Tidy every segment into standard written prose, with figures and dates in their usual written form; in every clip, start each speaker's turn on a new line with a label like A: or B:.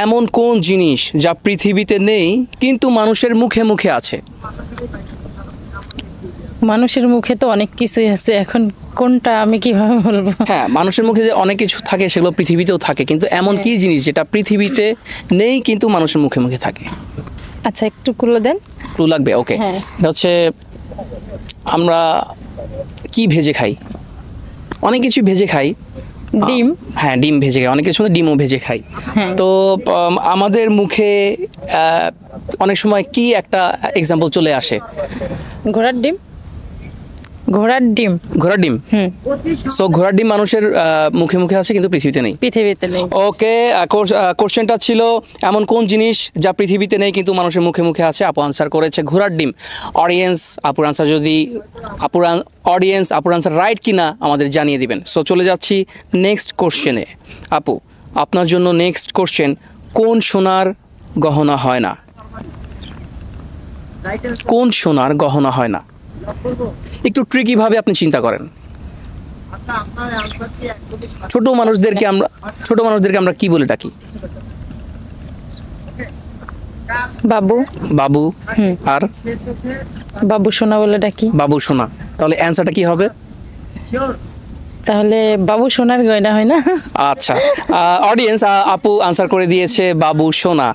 A: এমন কোন জিনিস যা পৃথিবীতে নেই কিন্তু মানুষের মুখে মুখে আছে?
B: মানুষের মুখে তো অনেক কিছুই আছে, এখন কোনটা আমি কিভাবে বলবো?
A: হ্যাঁ, মানুষের মুখে যে অনেক কিছু থাকে সেগুলো পৃথিবীতেও থাকে, কিন্তু এমন কি জিনিস যেটা পৃথিবীতে নেই কিন্তু মানুষের মুখে মুখে থাকে?
B: আচ্ছা, একটু ক্লু দেন।
A: ক্লু লাগবে? ওকে,
B: হ্যাঁ।
A: এটা হচ্ছে আমরা কি ভেজে খাই? অনেক কিছু ভেজে খাই।
B: ডিম।
A: হ্যাঁ, ডিম ভেজে খাই, অনেক কিছু ডিমও ভেজে খাই।
B: হ্যাঁ।
A: তো আমাদের মুখে অনেক সময় কি একটা এক্সাম্পল চলে আসে?
B: ঘোড়ার ডিম। ঘোড়ার ডিম।
A: ঘোড়ার ডিম। সো ঘোড়ার ডিম মানুষের মুখে মুখে আছে কিন্তু পৃথিবীতে নেই।
B: পৃথিবীতে নেই।
A: ওকে, কোশ্চেনটা ছিল এমন কোন জিনিস যা পৃথিবীতে নেই কিন্তু মানুষের মুখে মুখে আছে। আপু আনসার করেছে ঘোড়ার ডিম। অডিয়েন্স আপুর আনসার আপুর আনসার রাইট কিনা আমাদের জানিয়ে দিবেন। সো চলে যাচ্ছি নেক্সট কোশ্চেনে। আপু, আপনার জন্য নেক্সট কোশ্চেন, কোন সোনার গহনা হয় না? কোন সোনার গহনা হয় না? একটু ট্রিকি ভাবে আপনি চিন্তা করেন। ছোট মানুষদেরকে আমরা কি বলে ডাকি?
B: বাবু।
A: বাবু। আর
B: বাবু সোনা বলে ডাকি।
A: বাবু সোনা। তাহলে অ্যান্সারটা কি হবে?
B: তাহলে বাবু সোনার গয়না হয় না?
A: আচ্ছা, অডিয়েন্স আপু আনসার করে দিয়েছে বাবু সোনা।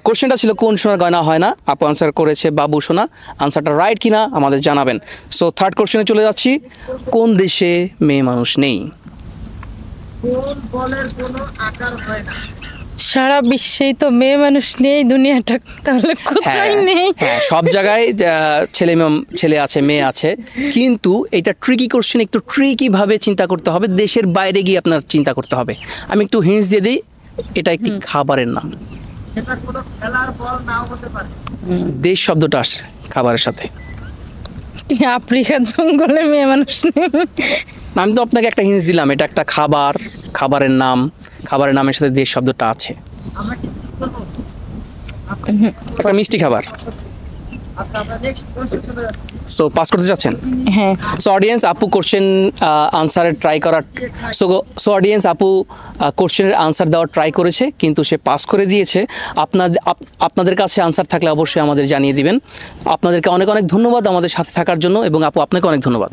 A: কোশ্চেনটা ছিল কোন সোনার গয়না হয় না, আপু আনসার করেছে বাবু সোনা। আনসারটা রাইট কিনা আমাদের জানাবেন। সো থার্ড কোশ্চেনে চলে যাচ্ছি, কোন দেশে মেয়ে মানুষ নেই?
B: সারা বিশ্বেই তো মেয়ে মানুষ নেই, দুনিয়াটা তাহলে কোথায় নেই?
A: হ্যাঁ, সব জায়গায় ছেলে আছে, মেয়ে আছে, কিন্তু এটা ট্রিকি কোশ্চেন, একটু ট্রিকি ভাবে চিন্তা করতে হবে, দেশের বাইরে গিয়ে আপনার চিন্তা করতে হবে। আমি একটু হিন্টস দিয়ে দিই, এটা একটি খাবারের নাম। দেশ শব্দটা আসে খাবারের সাথে।
B: আফ্রিকার জঙ্গলে মেয়ে মানুষ নেই।
A: আমি তো আপনাকে একটা হিন্টস দিলাম, এটা একটা খাবারের নাম, খাবারের নামের সাথে দেশ শব্দটা আছে। একটা মিষ্টি খাবার। সো পাস করতে চাচ্ছেন?
B: হ্যাঁ।
A: সো অডিয়েন্স আপু কোশ্চেন আনসারের ট্রাই করার সো অডিয়েন্স আপু কোশ্চেনের আনসার দেওয়ার ট্রাই করেছে, কিন্তু সে পাস করে দিয়েছে। আপনাদের কাছে আনসার থাকলে অবশ্যই আমাদের জানিয়ে দিবেন। আপনাদেরকে অনেক অনেক ধন্যবাদ আমাদের সাথে থাকার জন্য, এবং আপু আপনাকে অনেক ধন্যবাদ।